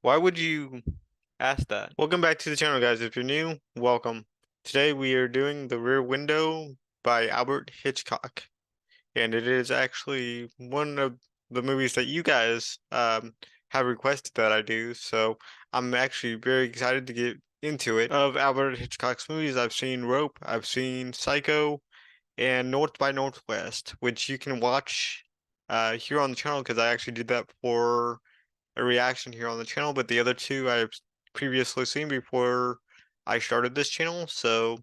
Why would you ask that? Welcome back to the channel, guys. If you're new, welcome. Today we are doing The Rear Window by Albert Hitchcock. And it is actually one of the movies that you guys have requested that I do. So I'm actually very excited to get into it. Of Albert Hitchcock's movies, I've seen Rope, I've seen Psycho, and North by Northwest, which you can watch here on the channel because I actually did that for a reaction here on the channel. But the other two I've previously seen before I started this channel. So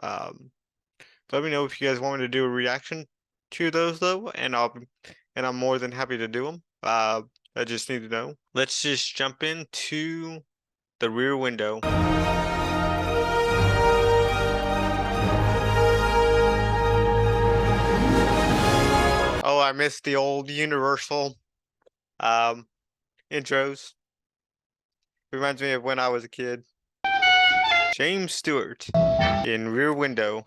um, let me know if you guys want me to do a reaction to those though, and I'm more than happy to do them. I just need to know. Let's just jump into The Rear Window. Oh, I missed the old Universal um intros. Reminds me of when I was a kid. James Stewart in Rear Window.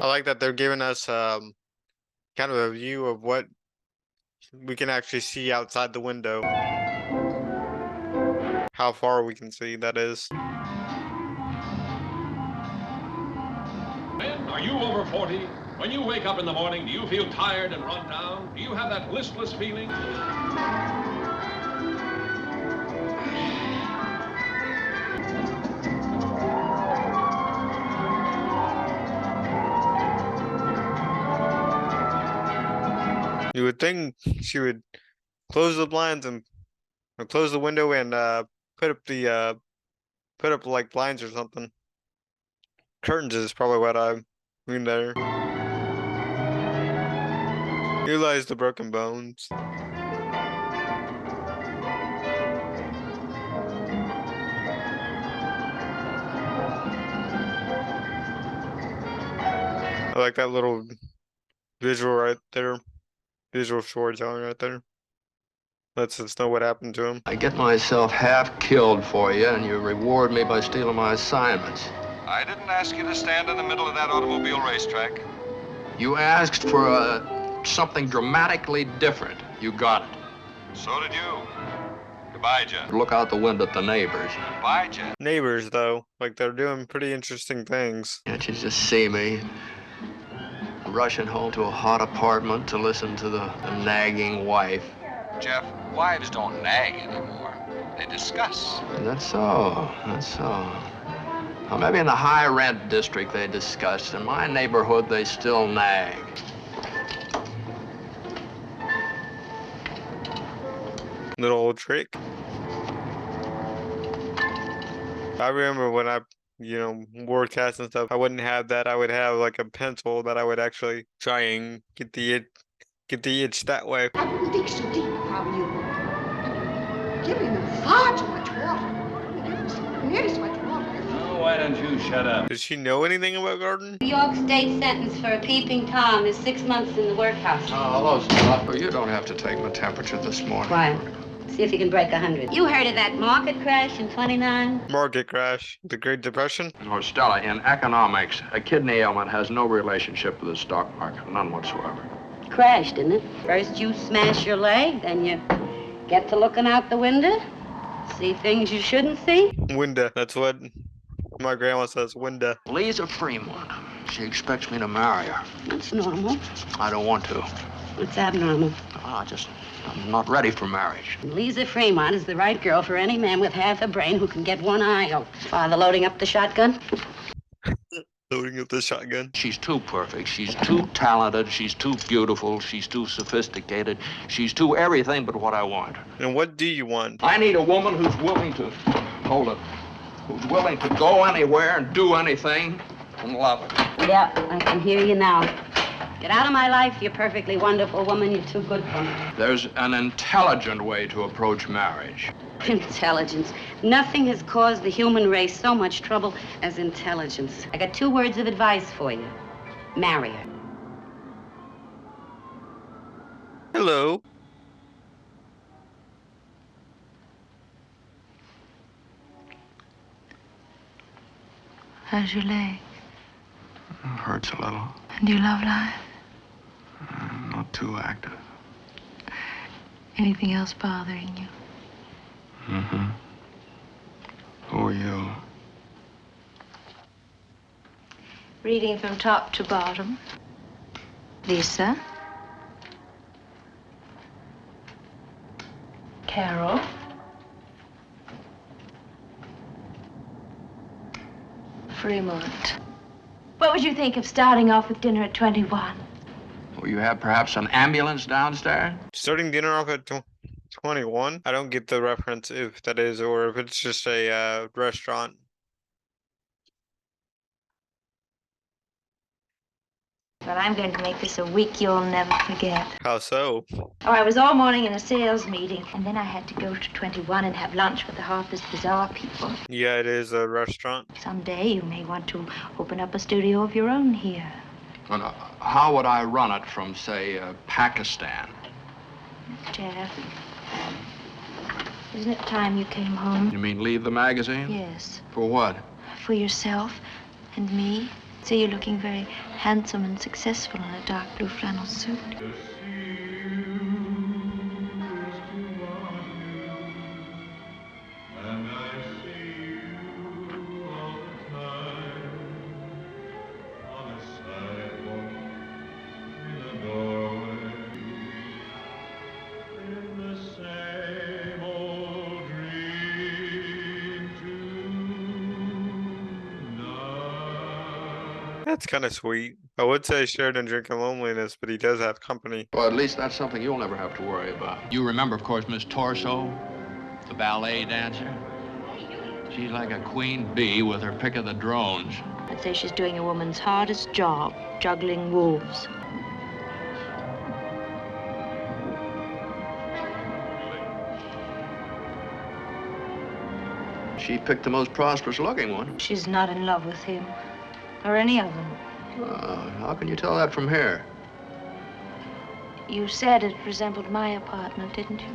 I like that they're giving us kind of a view of what we can actually see outside the window. How far we can see, that is. Men, are you over 40? When you wake up in the morning, do you feel tired and run down? Do you have that listless feeling? You would think she would close the blinds and or close the window and put up the put up like blinds or something. Curtains is probably what I mean there. Here lies the broken bones. I like that little visual right there. Visual storytelling right there. Lets us know what happened to him. I get myself half killed for you, and you reward me by stealing my assignments. I didn't ask you to stand in the middle of that automobile racetrack. You asked for something dramatically different. You got it. So did you. Goodbye, Jen. Look out the window at the neighbors. Goodbye, Jen. Neighbors, though, like they're doing pretty interesting things. Can't you just see me rushing home to a hot apartment to listen to the nagging wife? Jeff, wives don't nag anymore. They discuss. That's so. That's so. Well, maybe in the high rent district they discuss. In my neighborhood, they still nag. Little old trick. I remember when I, wore cats and stuff, I wouldn't have that. I would have like a pencil that I would actually try and get the itch that way. I wouldn't think so deep about you. Giving them far too much water. Giving them nearly so much water. Oh, why don't you shut up? Does she know anything about garden? New York State sentence for a peeping Tom is 6 months in the workhouse. Oh, hello, Stopper. You don't have to take my temperature this morning. Why? See if you can break 100. You heard of that market crash in 29? Market crash, the Great Depression. Oh, Stella, in economics, a kidney ailment has no relationship with the stock market, none whatsoever. Crashed, didn't it? First you smash your leg, then you get to looking out the window, see things you shouldn't see. Window. That's what my grandma says. Window. Lee's a Fremont. She expects me to marry her. That's normal. I don't want to. It's abnormal. I'm not ready for marriage. Lisa Fremont is the right girl for any man with half a brain who can get one eye out. Father loading up the shotgun? Loading up the shotgun. She's too perfect. She's too talented. She's too beautiful. She's too sophisticated. She's too everything but what I want. And what do you want? I need a woman who's willing to, hold it, who's willing to go anywhere and do anything and love it. Yeah, I can hear you now. Get out of my life, you perfectly wonderful woman. You're too good for me. There's an intelligent way to approach marriage. Intelligence. Nothing has caused the human race so much trouble as intelligence. I got 2 words of advice for you. Marry her. Hello. How's your leg? Hurts a little. And do you love life? Not too active. Anything else bothering you? Mm-hmm. Who are you? Reading from top to bottom. Lisa. Carol. Fremont. What would you think of starting off with dinner at 21? Will you have perhaps an ambulance downstairs? Starting dinner off at 21? I don't get the reference if that is or if it's just a restaurant. Well, I'm going to make this a week you'll never forget. How so? Oh, I was all morning in a sales meeting, and then I had to go to 21 and have lunch with the Harper's Bazaar people. Yeah, it is a restaurant. Someday you may want to open up a studio of your own here. And, how would I run it from, say, Pakistan? Jeff, isn't it time you came home? You mean leave the magazine? Yes, For what? for yourself and me. See, you're looking very handsome and successful in a dark blue flannel suit. That's kind of sweet. I would say Sheridan drinking loneliness, but he does have company. Well, at least that's something you'll never have to worry about. You remember, of course, Miss Torso, the ballet dancer? She's like a queen bee with her pick of the drones. I'd say she's doing a woman's hardest job, juggling wolves. She picked the most prosperous looking one. She's not in love with him, or any of them. How can you tell that from here? You said it resembled my apartment, didn't you?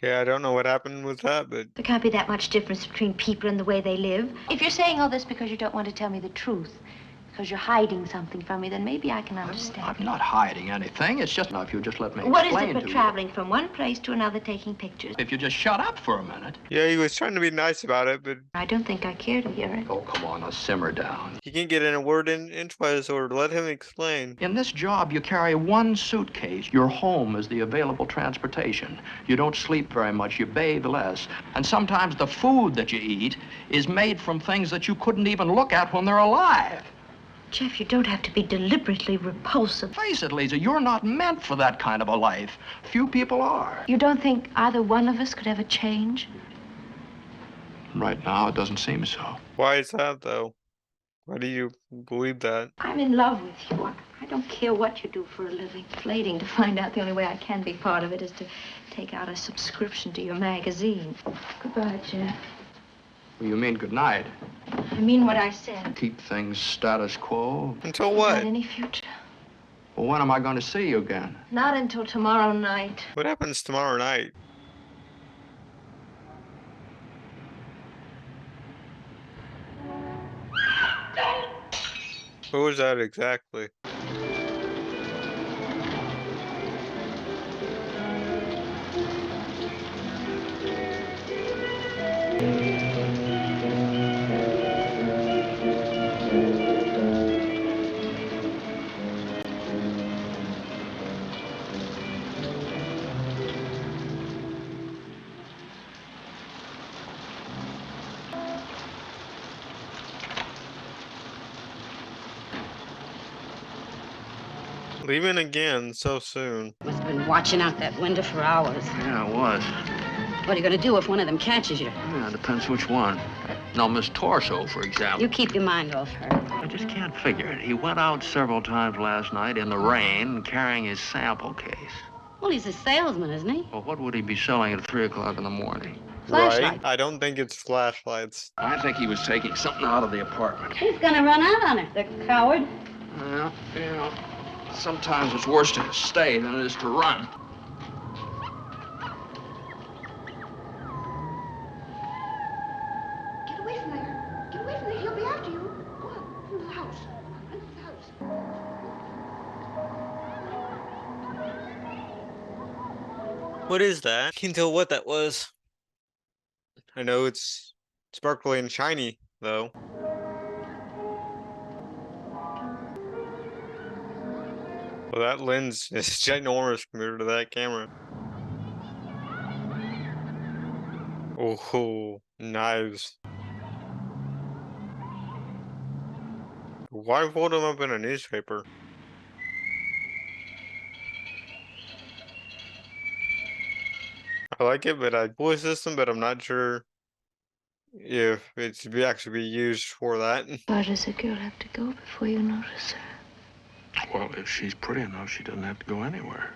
Okay, I don't know what happened with that, but There can't be that much difference between people and the way they live. If you're saying all this because you don't want to tell me the truth, because you're hiding something from me, then maybe I can understand. I'm not hiding anything. It's just, now, if you just let me What is explain it but to you. traveling from one place to another taking pictures? If you just shut up for a minute. yeah, he was trying to be nice about it, but I don't think I care to hear it. Oh, come on, now simmer down. he can't get in a word in twice or let him explain. In this job, you carry one suitcase. Your home is the available transportation. You don't sleep very much, you bathe less. And sometimes the food that you eat is made from things that you couldn't even look at when they're alive. Jeff, you don't have to be deliberately repulsive. Face it, Lisa, you're not meant for that kind of a life. Few people are. You don't think either one of us could ever change? Right now, it doesn't seem so. Why is that, though? Why do you believe that? I'm in love with you. I don't care what you do for a living. Flating to find out the only way I can be part of it is to take out a subscription to your magazine. Goodbye, Jeff. You mean good night? I mean what I said. Keep things status quo? Until Not what? any future. Well, when am I going to see you again? Not until tomorrow night. What happens tomorrow night? Who was that exactly? Leaving again so soon. Must have been watching out that window for hours. Yeah, it was. What are you going to do if one of them catches you? Yeah, depends which one. No, Miss Torso, for example. You keep your mind off her. I just can't figure it. He went out several times last night in the rain carrying his sample case. Well, he's a salesman, isn't he? Well, what would he be selling at 3 o'clock in the morning? Right? Flashlight. I don't think it's flashlights. I think he was taking something out of the apartment. He's going to run out on her, the coward. Yeah. Sometimes it's worse to stay than it is to run. Get away from there. Get away from there. He'll be after you. Go on. Run to the house. Run to the house. What is that? Can't tell what that was. I know it's sparkly and shiny, though. Well, that lens is ginormous compared to that camera. Oh, knives. Why fold them up in a newspaper? I like it, but I voice system, but I'm not sure if it's actually be used for that. Where does a girl have to go before you notice her? Well, if she's pretty enough, she doesn't have to go anywhere.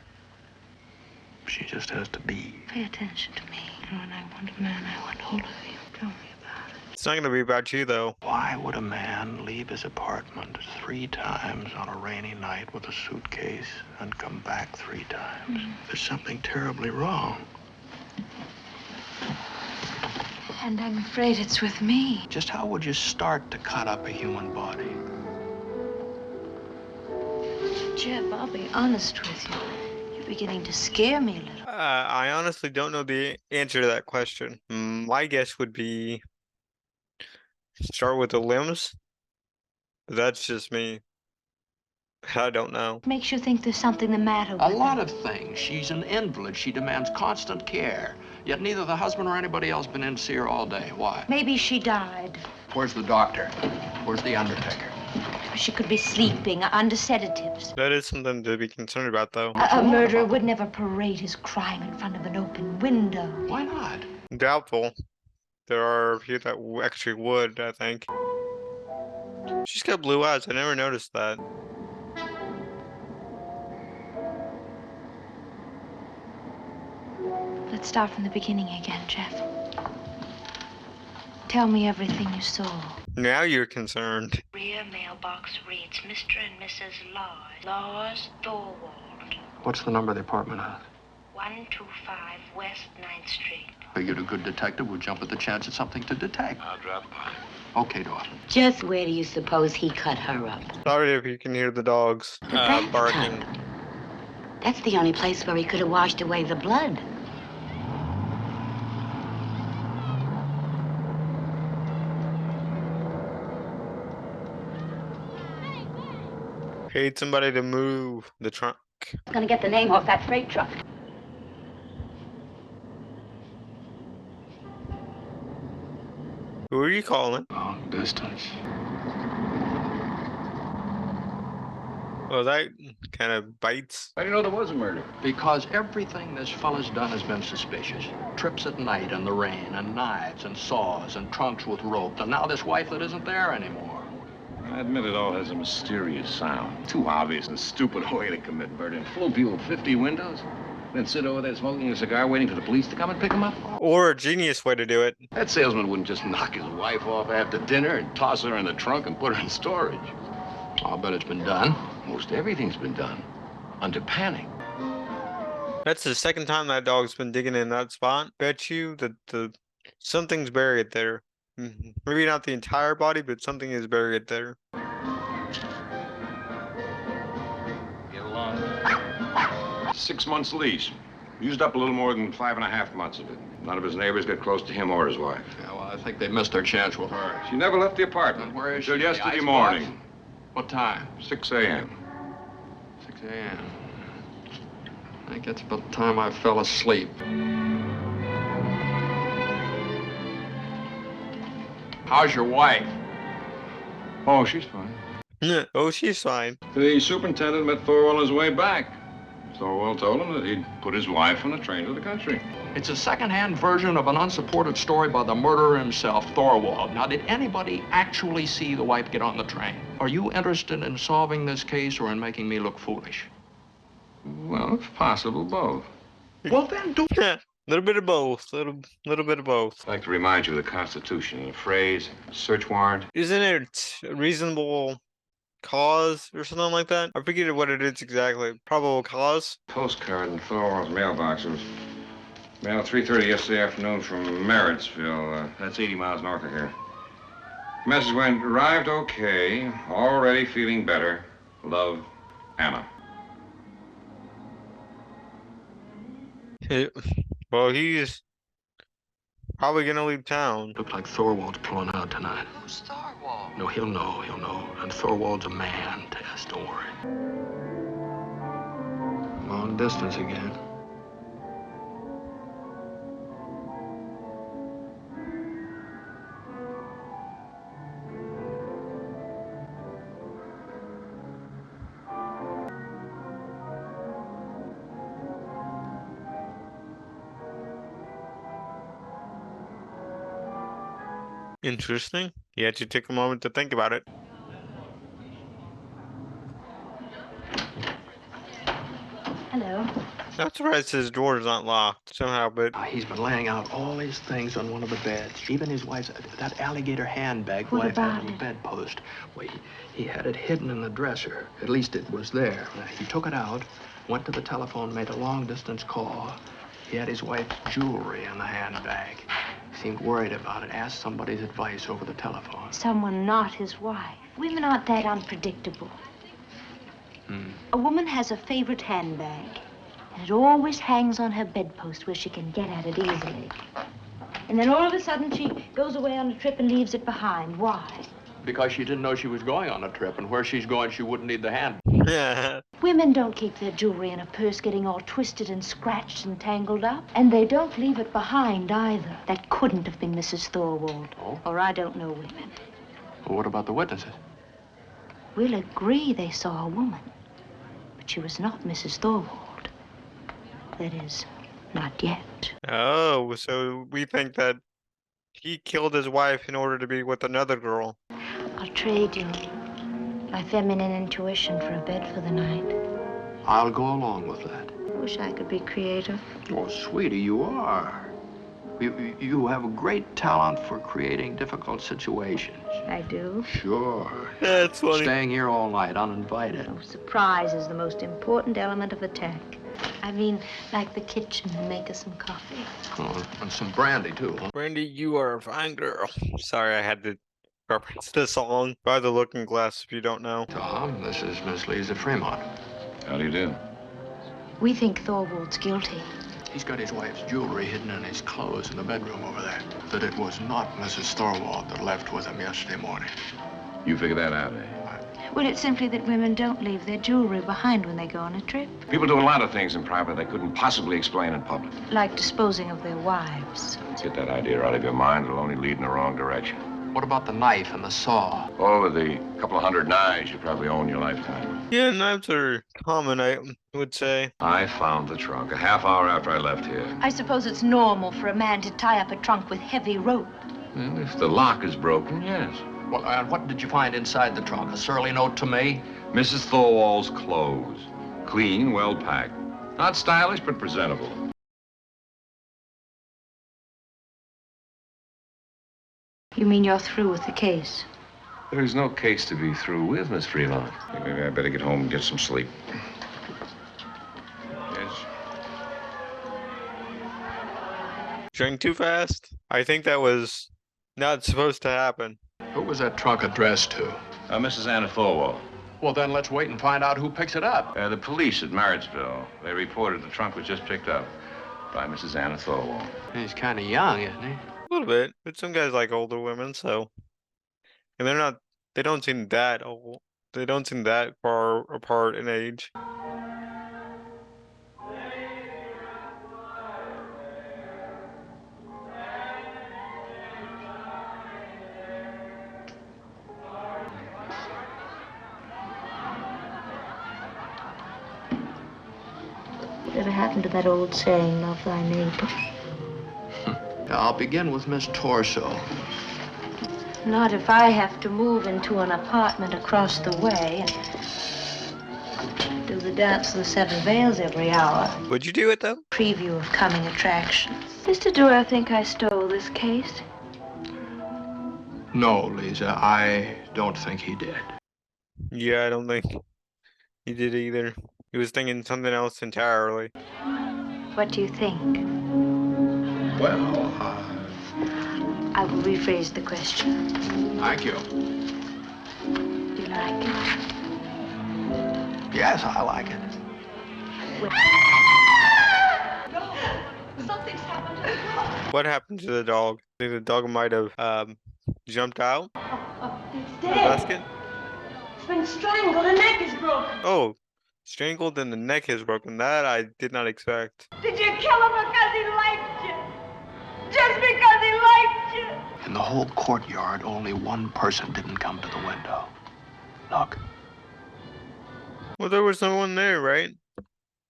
She just has to be. Pay attention to me. And when I want a man, I want hold of you. Tell me about it. It's not gonna be about you, though. Why would a man leave his apartment 3 times on a rainy night with a suitcase and come back 3 times? There's something terribly wrong. And I'm afraid it's with me. Just how would you start to cut up a human body? Jeb, I'll be honest with you. You're beginning to scare me a little. I honestly don't know the answer to that question. My guess would be start with the limbs. But that's just me. I don't know. Makes you think there's something the matter with A her. lot of things. She's an invalid. She demands constant care. Yet neither the husband or anybody else been in to see her all day. Why? Maybe she died. Where's the doctor? Where's the undertaker? She could be sleeping under sedatives. That is something to be concerned about, though. A murderer would never parade his crime in front of an open window. Why not? Doubtful. There are a few that actually would, I think. She's got blue eyes. I never noticed that. Let's start from the beginning again, Jeff. Tell me everything you saw. Now you're concerned. Rear mailbox reads Mr. and Mrs. Laws Thorwald, What's the number of the apartment house? 125 West 9th Street. Figured a good detective would jump at the chance of something to detect. I'll drop by. Okay, Dawson. Just where do you suppose he cut her up? Sorry if you can hear the dogs bathtub. barking. That's the only place where he could have washed away the blood. Paid somebody to move the trunk. I'm gonna get the name off that freight truck. Who are you calling? Long distance. Well, that kind of bites. How do you know there was a murder? Because everything this fella's done has been suspicious. Trips at night in the rain, and knives and saws and trunks with rope, and now this wife that isn't there anymore. I admit it all has a mysterious sound. Too obvious and stupid a way to commit murder. In full view of 50 windows? Then sit over there smoking a cigar waiting for the police to come and pick him up? Or a genius way to do it. That salesman wouldn't just knock his wife off after dinner and toss her in the trunk and put her in storage. I'll bet it's been done. Most everything's been done. Under panic. That's the second time that dog's been digging in that spot. Bet you that something's buried there. Maybe not the entire body, but something is buried there. Get along. 6 months lease. Used up a little more than 5.5 months of it. None of his neighbors got close to him or his wife. Yeah, well, I think they missed their chance with her. She never left the apartment. And where is Until she? The yesterday icebox? morning. What time? 6 a.m. 6 a.m. I think that's about the time I fell asleep. How's your wife? Oh, she's fine. Oh, she's fine. The superintendent met Thorwald on his way back. Thorwald told him that he'd put his wife on a train to the country. It's a second-hand version of an unsupported story by the murderer himself, Thorwald. Now, did anybody actually see the wife get on the train? Are you interested in solving this case or in making me look foolish? Well, if possible, both. Well, then do... Little bit of both. Little bit of both. I'd like to remind you of the Constitution in a phrase, search warrant. Isn't it a reasonable cause or something like that? I forget what it is exactly. Probable cause? Postcard in Thorwald's mailbox. It was mailed 3:30 yesterday afternoon from Marrittsville. That's 80 miles north of here. Message went, arrived okay, already feeling better. Love, Anna. Well, he's probably gonna leave town. Look like Thorwald's pulling out tonight. Who's Thorwald? No, he'll know. And Thorwald's a man, Tess, don't worry. Long distance again. Interesting. You had to take a moment to think about it. Hello. Not surprised his door is not locked somehow, but He's been laying out all his things on one of the beds. Even his wife's, that alligator handbag What wife had about on the it? bedpost. Well, he had it hidden in the dresser. At least it was there. He took it out, went to the telephone, made a long-distance call. He had his wife's jewelry in the handbag. Seemed worried about it, asked somebody's advice over the telephone. Someone not his wife. Women aren't that unpredictable. A woman has a favorite handbag, and it always hangs on her bedpost where she can get at it easily. And then all of a sudden she goes away on a trip and leaves it behind. Why? Because she didn't know she was going on a trip, and where she's going, she wouldn't need the handbag. yeah. Women don't keep their jewelry in a purse getting all twisted and scratched and tangled up. And they don't leave it behind either. That couldn't have been Mrs. Thorwald. Oh? Or I don't know women. Well, what about the witnesses? We'll agree they saw a woman. But she was not Mrs. Thorwald. That is, not yet. Oh, so we think that he killed his wife in order to be with another girl. I'll trade you my feminine intuition for a bed for the night. I'll go along with that. Wish I could be creative. Oh, sweetie, you are. You have a great talent for creating difficult situations. I do. Sure. That's funny. Staying here all night, uninvited. Oh, surprise is the most important element of attack. I mean, like the kitchen and make us some coffee. Oh, and some brandy, too, huh? Brandy, you are a fine girl. Sorry, I had to reference the song by the Looking Glass, if you don't know. Tom, this is Miss Lisa Fremont. How do you do? We think Thorwald's guilty. He's got his wife's jewelry hidden in his clothes in the bedroom over there. That it was not Mrs. Thorwald that left with him yesterday morning. You figured that out, eh? Well, it's simply that women don't leave their jewelry behind when they go on a trip. People do a lot of things in private they couldn't possibly explain in public. Like disposing of their wives. Get that idea out of your mind. It'll only lead in the wrong direction. What about the knife and the saw? Oh, with the couple of hundred knives you probably own in your lifetime. Yeah, knives are common, I would say. I found the trunk a half hour after I left here. I suppose it's normal for a man to tie up a trunk with heavy rope. Well, if the lock is broken, yes. Well, and what did you find inside the trunk? A surly note to me? Mrs. Thorwald's clothes. Clean, well packed. Not stylish, but presentable. You mean you're through with the case? There's no case to be through with, Miss Fremont. Maybe I better get home and get some sleep. Yes. Drank too fast? I think that was not supposed to happen. Who was that trunk addressed to? Mrs. Anna Thorwald. Well, then let's wait and find out who picks it up. The police at Marrittsville. They reported the trunk was just picked up by Mrs. Anna Thorwald. He's kind of young, isn't he? A little bit, but some guys like older women, so. And they don't seem that old. They don't seem that far apart in age. Whatever happened to that old saying, love thy neighbor? I'll begin with Miss Torso. Not if I have to move into an apartment across the way and do the dance of the seven veils every hour. Would you do it though? Preview of coming attractions. Mr. Dewar, I think I stole this case. No, Lisa, I don't think he did. Yeah, I don't think he did either. He was thinking something else entirely. What do you think? Well, I will rephrase the question. thank you. Do you like it? Yes, I like it. Something's happened to the dog. What happened to the dog? I think the dog might have jumped out It's the dead. basket. It's been strangled. The neck is broken. Oh, strangled and the neck is broken. That I did not expect. Did you kill him because he liked you? Just because he liked you? In the whole courtyard, only one person didn't come to the window. Look. Well, there was no one there, right?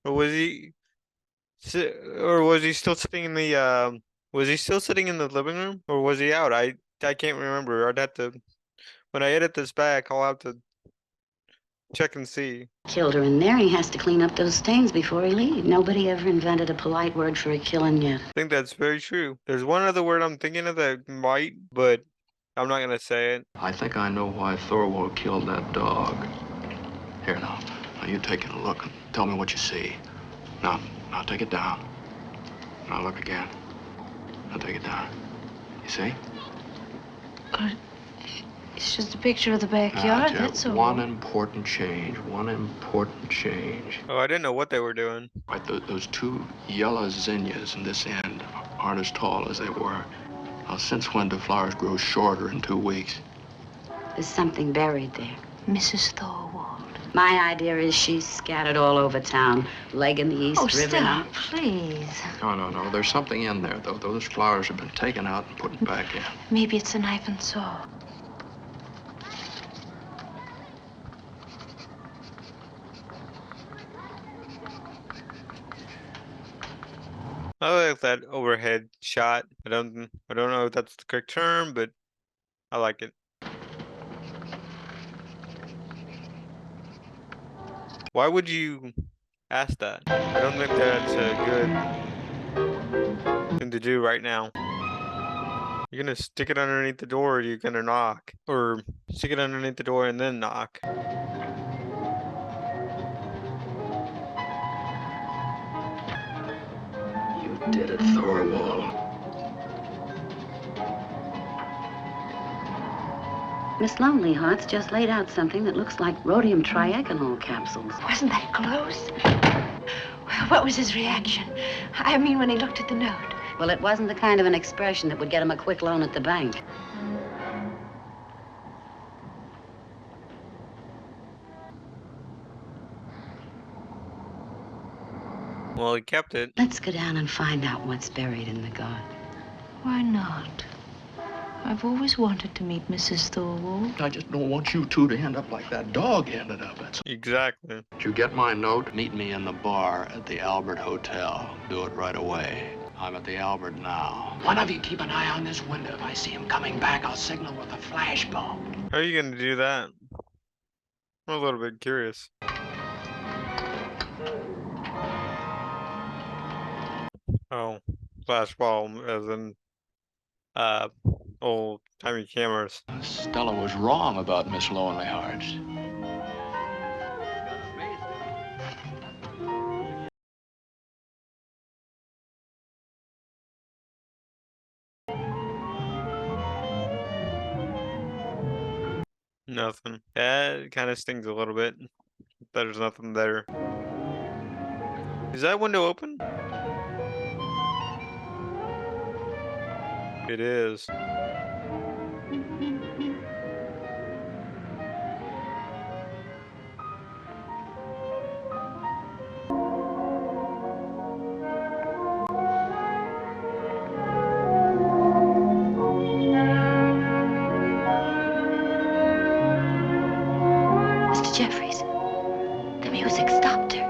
Or was he? Or was he still sitting in the? Was he still sitting in the living room, or was he out? I can't remember. I'd have to. When I edit this back, I'll have to check and see. Killed her in there. He has to clean up those stains before he leaves. Nobody ever invented a polite word for a killing yet. I think that's very true. There's one other word I'm thinking of that might, but I'm not gonna say it. I think I know why Thorwald killed that dog. Here now. Now you take a look and tell me what you see. Now take it down. Now look again. Now take it down. You see? It's just a picture of the backyard, Jeff, that's all. one important change. One important change. Oh, I didn't know what they were doing. Right, those two yellow zinnias in this end aren't as tall as they were. Now, since when do flowers grow shorter in 2 weeks? There's something buried there. Mrs. Thorwald. My idea is she's scattered all over town. Leg in the east, Oh, river stop, out. please. No. There's something in there, though. Those flowers have been taken out and put back in. Maybe it's a knife and saw. I like that overhead shot. I don't know if that's the correct term, but I like it. Why would you ask that? I don't think that's a good thing to do right now. You're gonna stick it underneath the door, or you're gonna knock. Or stick it underneath the door and then knock. You did it, Thorwald. Miss Lonely Hearts just laid out something that looks like rhodium triagonal capsules. Wasn't that close? What was his reaction? I mean, when he looked at the note. Well, it wasn't the kind of an expression that would get him a quick loan at the bank. Well, he kept it. Let's go down and find out what's buried in the garden. Why not? I've always wanted to meet Mrs. Thorwald. I just don't want you two to end up like that dog ended up. Exactly. Did you get my note? Meet me in the bar at the Albert Hotel. Do it right away. I'm at the Albert now. One of you keep an eye on this window. If I see him coming back, I'll signal with a flashbulb. How are you gonna do that? I'm a little bit curious. Oh, flashbulb as in old timey cameras. Stella was wrong about Miss Lonely Hearts. Nothing. That kind of stings a little bit. There's nothing there. Is that window open? It is. Mr. Jeffries, the music stopped her.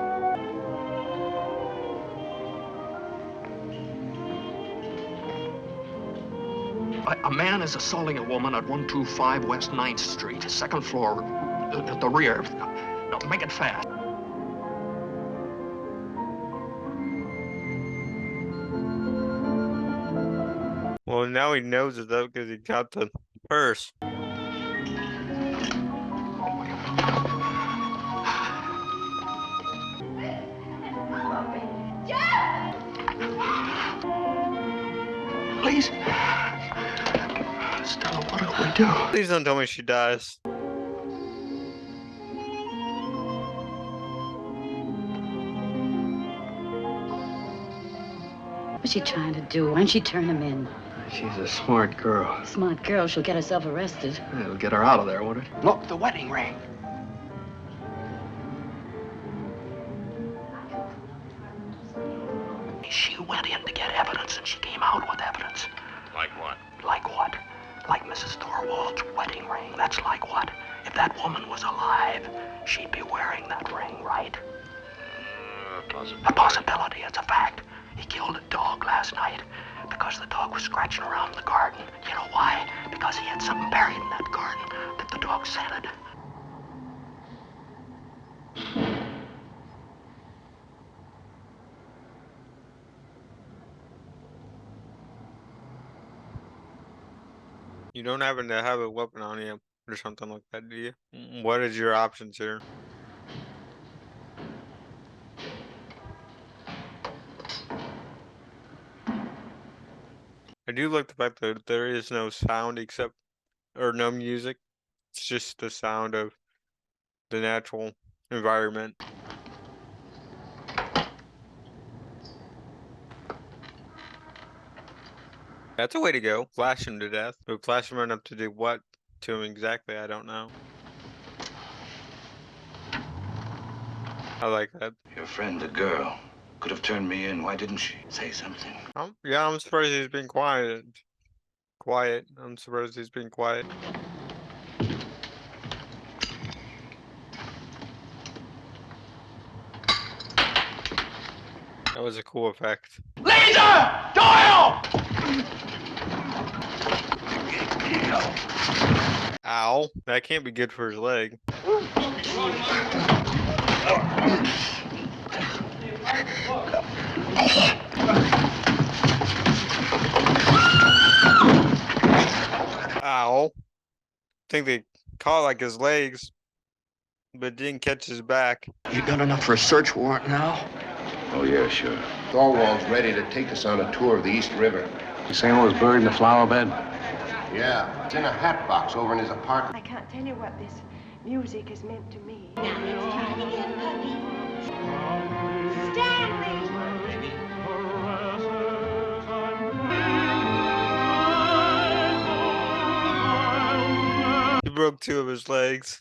A man is assaulting a woman at 125 West 9th Street, second floor, at the rear. No, make it fast. Well, now he knows it though because he got the purse. Please. Stella, what do we do? Please don't tell me she dies. What's she trying to do? Why don't she turn him in? She's a smart girl. Smart girl, she'll get herself arrested. It'll get her out of there, won't it? Look, the wedding ring. She went in to get evidence, and she came out with evidence. Like what? Like what? Like Mrs. Thorwald's wedding ring. That's like what? If that woman was alive, she'd be wearing that ring, right? A possibility. It's a fact. He killed a dog last night because the dog was scratching around the garden. You know why? Because he had something buried in that garden that the dog scented. You don't happen to have a weapon on you or something like that, do you? What is your options here? I do like the fact that there is no sound except, or no music. It's just the sound of the natural environment. That's a way to go. Flash him to death. But flash him enough to do what to him exactly? I don't know. I like that. Your friend, the girl, could have turned me in. Why didn't she say something? Yeah, I'm surprised he's being quiet. I'm surprised he's being quiet. That was a cool effect. Laser! Doyle! Ow. That can't be good for his leg. Ow. I think they caught like his legs, but didn't catch his back. You got enough for a search warrant now? Oh, yeah, sure. Thorwald's ready to take us on a tour of the East River. You saying it was buried in the flower bed? Yeah, it's in a hat box over in his apartment. I can't tell you what this music has meant to me. Now let's try it again, puppy. Stanley! He broke 2 of his legs.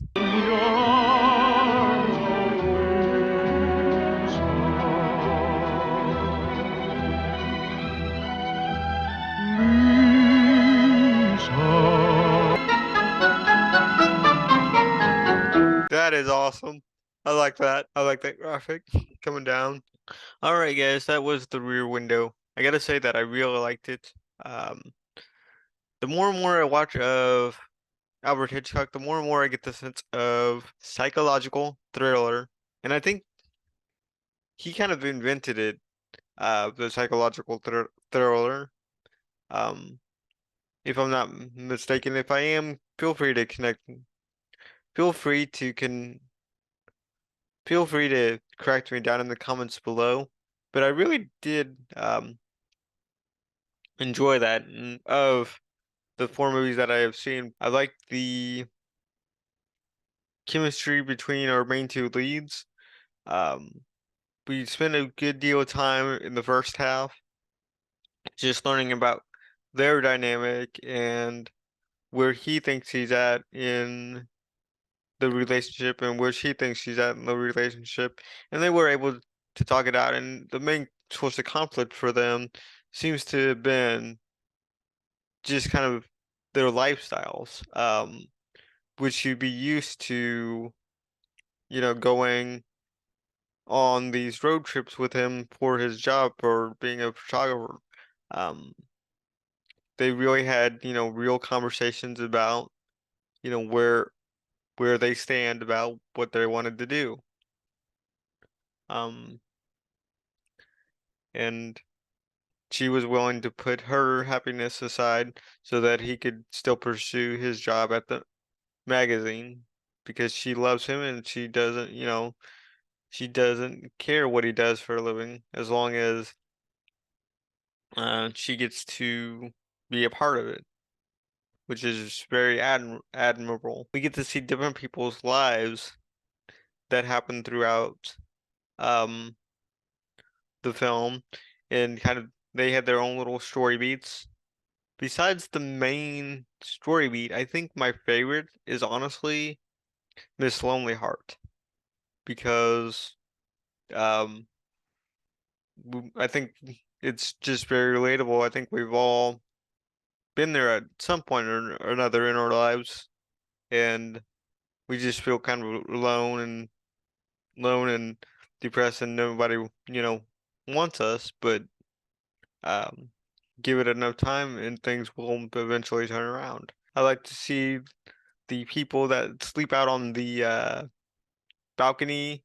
That is awesome. I like that. I like that graphic coming down. All right, guys, that was the Rear Window. I gotta say that I really liked it. The more and more I watch of Albert Hitchcock, the more and more I get the sense of psychological thriller, and I think he kind of invented it, the psychological thriller. If I'm not mistaken, if I am, feel free to connect. Feel free to correct me down in the comments below. But I really did enjoy that of the 4 movies that I have seen. I like the chemistry between our main 2 leads. We spent a good deal of time in the first half just learning about their dynamic and where he thinks he's at in the relationship and where she thinks she's at in the relationship, and they were able to talk it out. And the main source of conflict for them seems to have been just kind of their lifestyles, which you'd be used to, going on these road trips with him for his job for being a photographer. they really had, real conversations about, where they stand about what they wanted to do. Um, and she was willing to put her happiness aside so that he could still pursue his job at the magazine because she loves him and she doesn't care what he does for a living as long as she gets to be a part of it, which is very admirable. We get to see different people's lives that happen throughout um, the film, and kind of they had their own little story beats. Besides the main story beat, I think my favorite is honestly Miss Lonely Heart because um, I think it's just very relatable. I think we've all been there at some point or another in our lives, and we just feel kind of alone and depressed, and nobody, wants us. But um, give it enough time, and things will eventually turn around. I like to see the people that sleep out on the balcony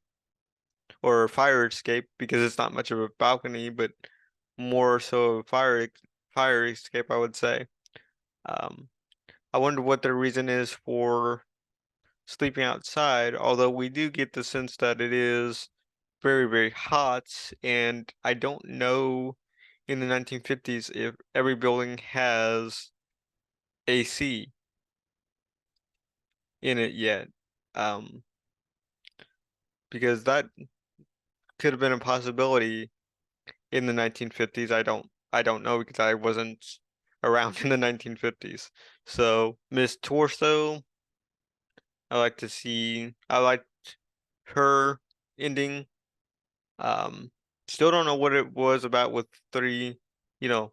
or fire escape because it's not much of a balcony, but more so a fire escape, I would say. Um, I wonder what their reason is for sleeping outside, although we do get the sense that it is very, very hot, and I don't know in the 1950s if every building has AC in it yet. Um, because that could have been a possibility in the 1950s. I don't know because I wasn't around in the 1950s. So Miss Torso, I liked her ending. Um, Still don't know what it was about with three, you know,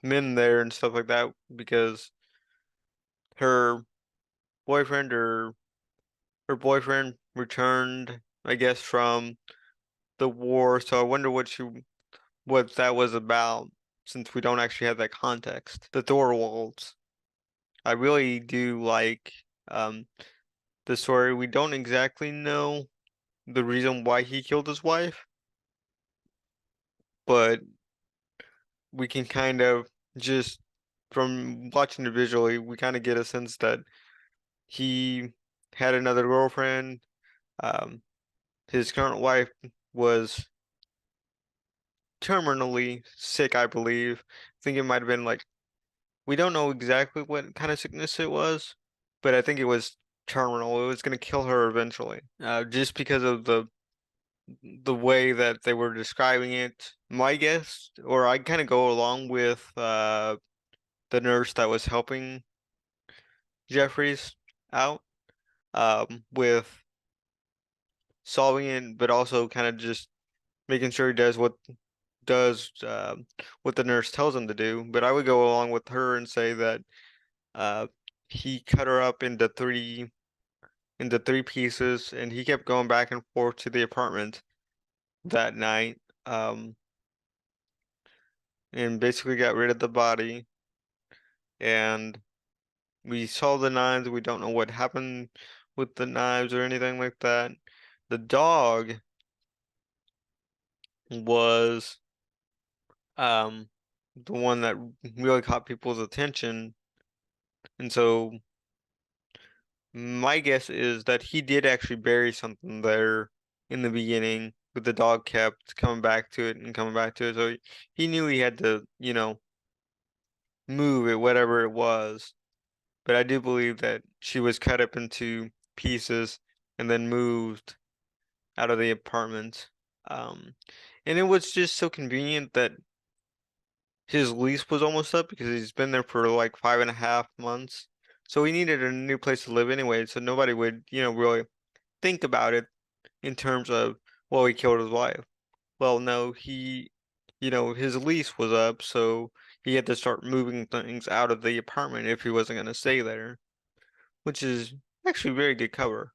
men there and stuff like that because her boyfriend or her boyfriend returned, I guess, from the war. So I wonder what that was about since we don't actually have that context. The Thorwalds. I really do like um the story. We don't exactly know the reason why he killed his wife, but we can kind of just from watching it visually, we kind of get a sense that he had another girlfriend. Um, his current wife was terminally sick, I believe. I think it might have been like we don't know exactly what kind of sickness it was, but I think it was terminal. It was going to kill her eventually, just because of the way that they were describing it. My guess, or I kind of go along with the nurse that was helping Jeffries out with solving it, but also kind of just making sure he does what the nurse tells him to do. But I would go along with her and say that uh, he cut her up into three pieces, and he kept going back and forth to the apartment that night, and basically got rid of the body. And we saw the knives. We don't know what happened with the knives or anything like that. The dog was the one that really caught people's attention, and so my guess is that he did actually bury something there in the beginning, but the dog kept coming back to it and coming back to it. So he knew he had to, move it, whatever it was. But I do believe that she was cut up into pieces and then moved out of the apartment. Um, and it was just so convenient that his lease was almost up because he's been there for like 5.5 months. So he needed a new place to live anyway, so nobody would, really think about it in terms of, well, he killed his wife. Well, no, his lease was up, so he had to start moving things out of the apartment if he wasn't going to stay there, which is actually very good cover,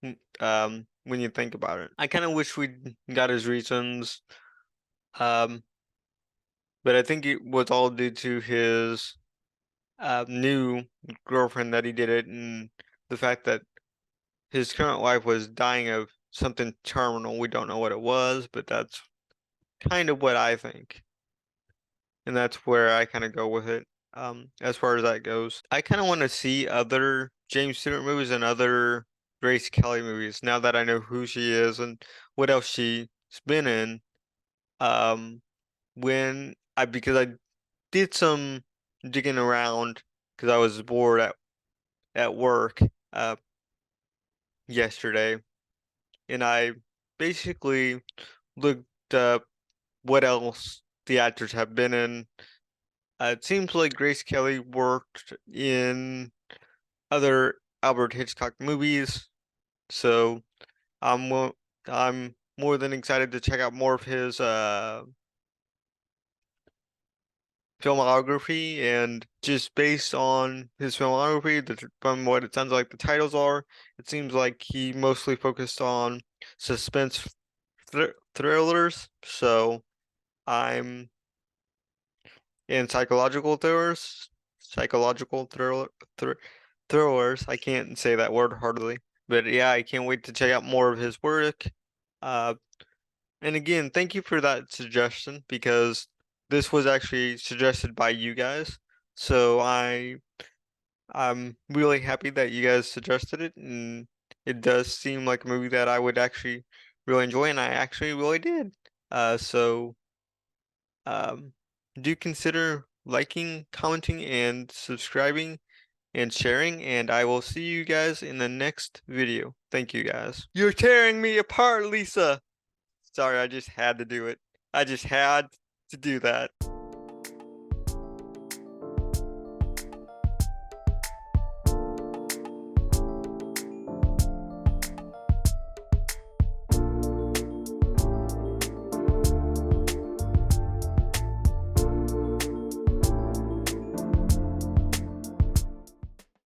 when you think about it. I kind of wish we got his reasons. Um, but I think it was all due to his new girlfriend that he did it, and the fact that his current wife was dying of something terminal. We don't know what it was, but that's kind of what I think. And that's where I kind of go with it. As far as that goes, I kind of want to see other James Stewart movies and other Grace Kelly movies now that I know who she is and what else she's been in. Um, because I did some digging around because I was bored at work yesterday, and I basically looked up what else the actors have been in. It seems like Grace Kelly worked in other Albert Hitchcock movies, so I'm more than excited to check out more of his filmography, and just based on his filmography, from what it sounds like the titles are, it seems like he mostly focused on suspense thrillers. So I'm in psychological thrillers. I can't say that word hardly, but yeah, I can't wait to check out more of his work. Uh, and again, thank you for that suggestion because this was actually suggested by you guys. So I'm really happy that you guys suggested it, and it does seem like a movie that I would actually really enjoy, and I actually really did. So um, do consider liking, commenting, and subscribing and sharing, and I will see you guys in the next video. Thank you guys. You're tearing me apart, Lisa! Sorry, I just had to do it. I just had to do that.